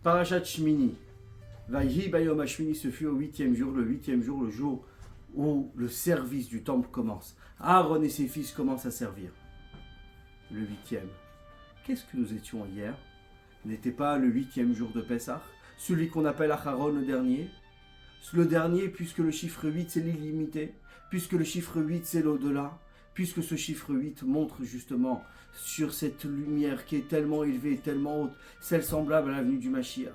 Parashat Shmini. Vayhi bayom hashmini, ce fut au huitième jour, le jour où le service du temple commence. Aaron et ses fils commencent à servir. Le huitième. Qu'est-ce que nous étions hier? N'était pas le huitième jour de Pessah, celui qu'on appelle Acharon le dernier. Le dernier, puisque le chiffre 8 c'est l'illimité, puisque le chiffre 8 c'est l'au-delà, puisque ce chiffre 8 montre justement sur cette lumière qui est tellement élevée, tellement haute, celle semblable à la venue du Mashiach.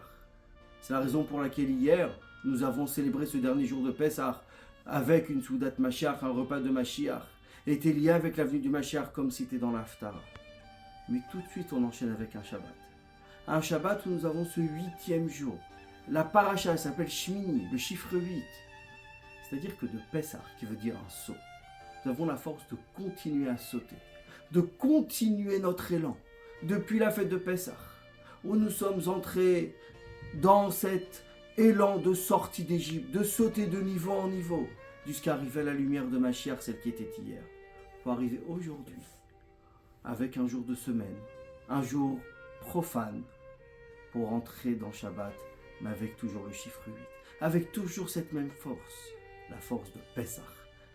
C'est la raison pour laquelle hier, nous avons célébré ce dernier jour de Pessah avec une Soudat Mashiach, un repas de Mashiach, était lié avec la venue du Mashiach comme c'était dans l'Haftara. Mais tout de suite, on enchaîne avec un Shabbat. Un Shabbat où nous avons ce huitième jour. La paracha s'appelle Shmini, le chiffre 8. C'est-à-dire que de Pessah, qui veut dire un saut, nous avons la force de continuer à sauter, de continuer notre élan depuis la fête de Pessah, où nous sommes entrés dans cet élan de sortie d'Égypte, de sauter de niveau en niveau, jusqu'à arriver à la lumière de Mashiach, celle qui était hier, pour arriver aujourd'hui, avec un jour de semaine, un jour profane, pour entrer dans Shabbat, mais avec toujours le chiffre 8, avec toujours cette même force, la force de Pessah,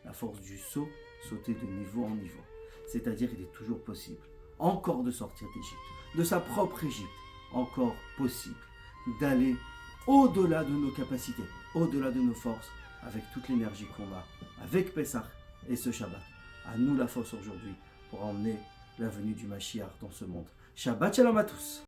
la force du saut, sauter de niveau en niveau. C'est-à-dire qu'il est toujours possible, encore de sortir d'Égypte, de sa propre Égypte, encore possible d'aller au-delà de nos capacités, au-delà de nos forces, avec toute l'énergie qu'on a, avec Pessah et ce Shabbat. À nous la force aujourd'hui pour emmener la venue du Mashiach dans ce monde. Shabbat Shalom à tous.